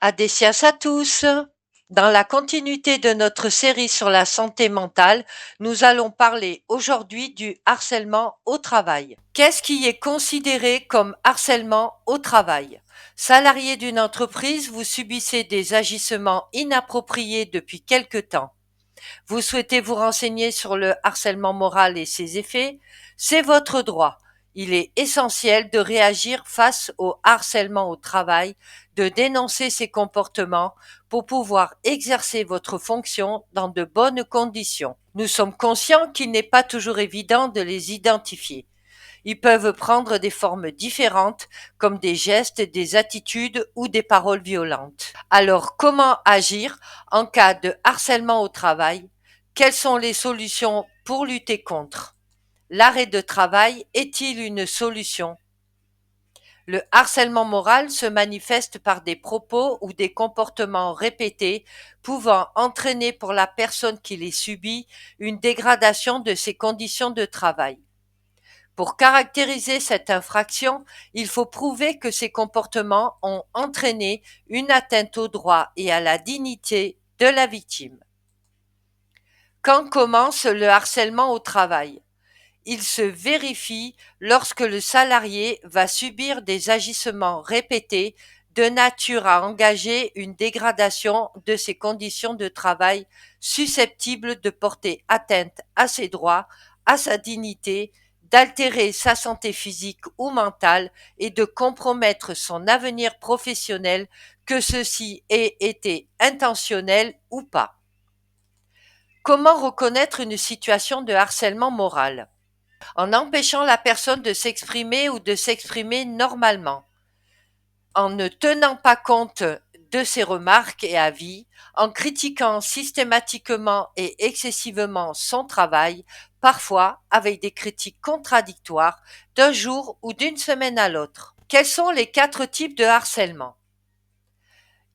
Adesias à tous. Dans la continuité de notre série sur la santé mentale, nous allons parler aujourd'hui du harcèlement au travail. Qu'est-ce qui est considéré comme harcèlement au travail? Salarié d'une entreprise, vous subissez des agissements inappropriés depuis quelque temps. Vous souhaitez vous renseigner sur le harcèlement moral et ses effets? C'est votre droit. Il est essentiel de réagir face au harcèlement au travail, de dénoncer ces comportements pour pouvoir exercer votre fonction dans de bonnes conditions. Nous sommes conscients qu'il n'est pas toujours évident de les identifier. Ils peuvent prendre des formes différentes, comme des gestes, des attitudes ou des paroles violentes. Alors, comment agir en cas de harcèlement au travail? Quelles sont les solutions pour lutter contre? L'arrêt de travail est-il une solution? Le harcèlement moral se manifeste par des propos ou des comportements répétés pouvant entraîner pour la personne qui les subit une dégradation de ses conditions de travail. Pour caractériser cette infraction, il faut prouver que ces comportements ont entraîné une atteinte aux droits et à la dignité de la victime. Quand commence le harcèlement au travail? Il se vérifie lorsque le salarié va subir des agissements répétés de nature à engager une dégradation de ses conditions de travail susceptibles de porter atteinte à ses droits, à sa dignité, d'altérer sa santé physique ou mentale et de compromettre son avenir professionnel, que ceci ait été intentionnel ou pas. Comment reconnaître une situation de harcèlement moral? En empêchant la personne de s'exprimer ou de s'exprimer normalement, en ne tenant pas compte de ses remarques et avis, en critiquant systématiquement et excessivement son travail, parfois avec des critiques contradictoires d'un jour ou d'une semaine à l'autre. Quels sont les 4 types de harcèlement?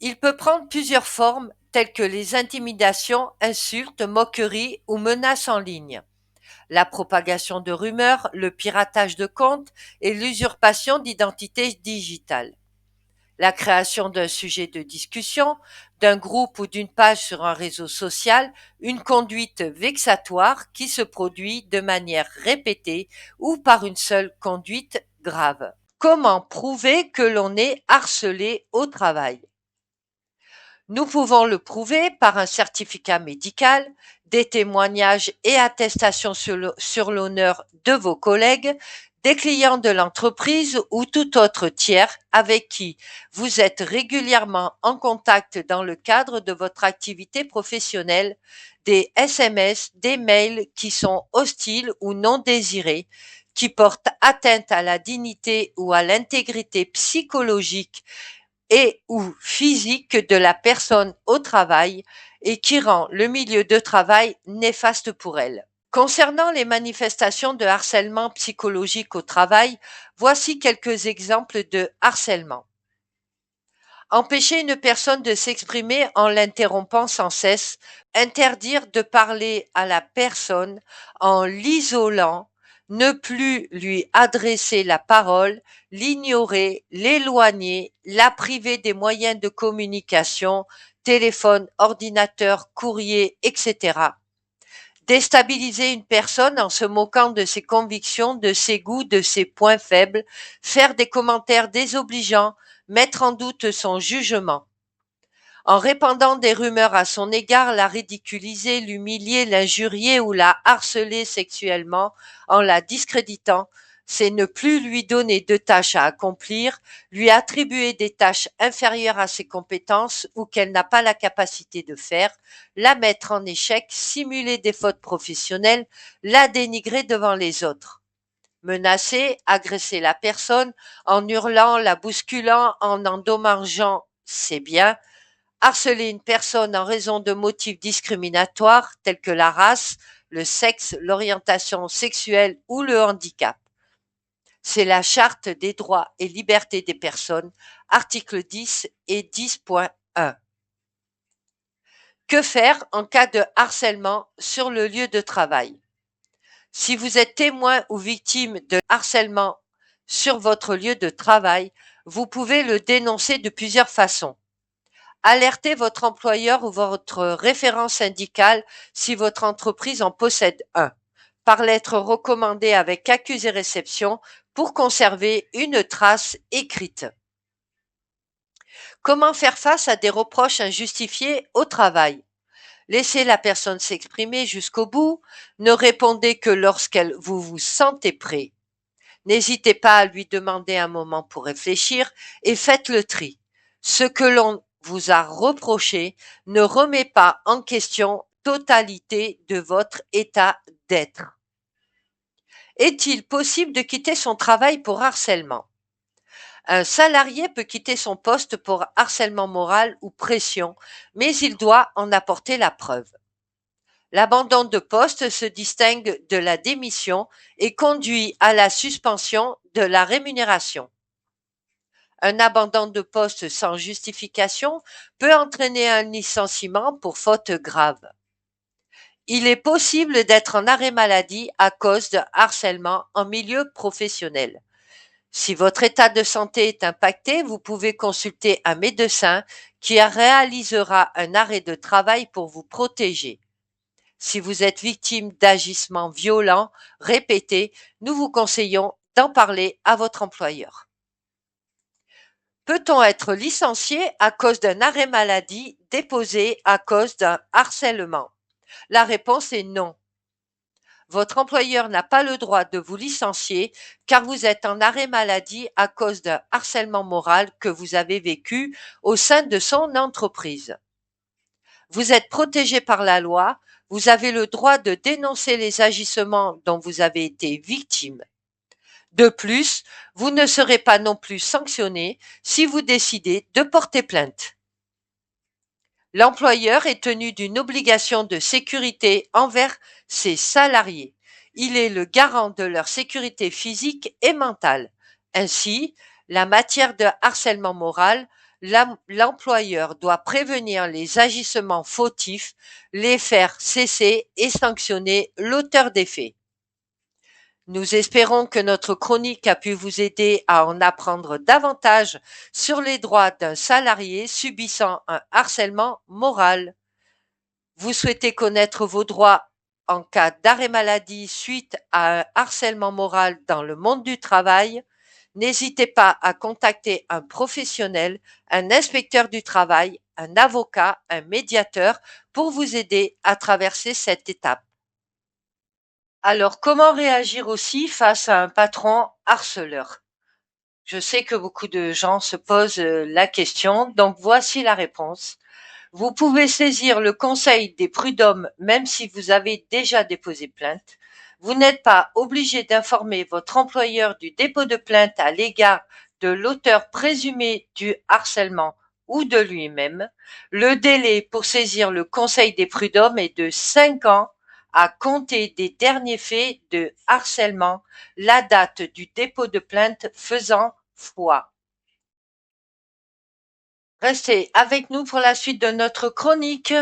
Il peut prendre plusieurs formes telles que les intimidations, insultes, moqueries ou menaces en ligne, la propagation de rumeurs, le piratage de comptes et l'usurpation d'identité digitale, la création d'un sujet de discussion, d'un groupe ou d'une page sur un réseau social, une conduite vexatoire qui se produit de manière répétée ou par une seule conduite grave. Comment prouver que l'on est harcelé au travail? Nous pouvons le prouver par un certificat médical, des témoignages et attestations sur l'honneur de vos collègues, des clients de l'entreprise ou tout autre tiers avec qui vous êtes régulièrement en contact dans le cadre de votre activité professionnelle, des SMS, des mails qui sont hostiles ou non désirés, qui portent atteinte à la dignité ou à l'intégrité psychologique et ou physique de la personne au travail et qui rend le milieu de travail néfaste pour elle. Concernant les manifestations de harcèlement psychologique au travail, voici quelques exemples de harcèlement. Empêcher une personne de s'exprimer en l'interrompant sans cesse, interdire de parler à la personne en l'isolant, ne plus lui adresser la parole, l'ignorer, l'éloigner, la priver des moyens de communication, téléphone, ordinateur, courrier, etc. Déstabiliser une personne en se moquant de ses convictions, de ses goûts, de ses points faibles, faire des commentaires désobligeants, mettre en doute son jugement. En répandant des rumeurs à son égard, la ridiculiser, l'humilier, l'injurier ou la harceler sexuellement, en la discréditant, c'est ne plus lui donner de tâches à accomplir, lui attribuer des tâches inférieures à ses compétences ou qu'elle n'a pas la capacité de faire, la mettre en échec, simuler des fautes professionnelles, la dénigrer devant les autres. Menacer, agresser la personne en hurlant, la bousculant, en endommageant ses biens, harceler une personne en raison de motifs discriminatoires tels que la race, le sexe, l'orientation sexuelle ou le handicap. C'est la Charte des droits et libertés des personnes, articles 10 et 10.1. Que faire en cas de harcèlement sur le lieu de travail? Si vous êtes témoin ou victime de harcèlement sur votre lieu de travail, vous pouvez le dénoncer de plusieurs façons. Alertez votre employeur ou votre référent syndical si votre entreprise en possède un, par lettre recommandée avec accusé réception pour conserver une trace écrite. Comment faire face à des reproches injustifiés au travail? Laissez la personne s'exprimer jusqu'au bout, ne répondez que lorsqu'elle vous vous sentez prêt. N'hésitez pas à lui demander un moment pour réfléchir et faites le tri. Ce que l'on vous a reproché ne remet pas en question totalité de votre état d'être. Est-il possible de quitter son travail pour harcèlement? Un salarié peut quitter son poste pour harcèlement moral ou pression, mais il doit en apporter la preuve. L'abandon de poste se distingue de la démission et conduit à la suspension de la rémunération. Un abandon de poste sans justification peut entraîner un licenciement pour faute grave. Il est possible d'être en arrêt maladie à cause de harcèlement en milieu professionnel. Si votre état de santé est impacté, vous pouvez consulter un médecin qui réalisera un arrêt de travail pour vous protéger. Si vous êtes victime d'agissements violents répétés, nous vous conseillons d'en parler à votre employeur. Peut-on être licencié à cause d'un arrêt maladie déposé à cause d'un harcèlement? La réponse est non. Votre employeur n'a pas le droit de vous licencier car vous êtes en arrêt maladie à cause d'un harcèlement moral que vous avez vécu au sein de son entreprise. Vous êtes protégé par la loi, vous avez le droit de dénoncer les agissements dont vous avez été victime. De plus, vous ne serez pas non plus sanctionné si vous décidez de porter plainte. L'employeur est tenu d'une obligation de sécurité envers ses salariés. Il est le garant de leur sécurité physique et mentale. Ainsi, la matière de harcèlement moral, l'employeur doit prévenir les agissements fautifs, les faire cesser et sanctionner l'auteur des faits. Nous espérons que notre chronique a pu vous aider à en apprendre davantage sur les droits d'un salarié subissant un harcèlement moral. Vous souhaitez connaître vos droits en cas d'arrêt maladie suite à un harcèlement moral dans le monde du travail? N'hésitez pas à contacter un professionnel, un inspecteur du travail, un avocat, un médiateur pour vous aider à traverser cette étape. Alors, comment réagir aussi face à un patron harceleur? Je sais que beaucoup de gens se posent la question, donc voici la réponse. Vous pouvez saisir le conseil des prud'hommes même si vous avez déjà déposé plainte. Vous n'êtes pas obligé d'informer votre employeur du dépôt de plainte à l'égard de l'auteur présumé du harcèlement ou de lui-même. Le délai pour saisir le conseil des prud'hommes est de 5 ans à compter des derniers faits de harcèlement, la date du dépôt de plainte faisant foi. Restez avec nous pour la suite de notre chronique.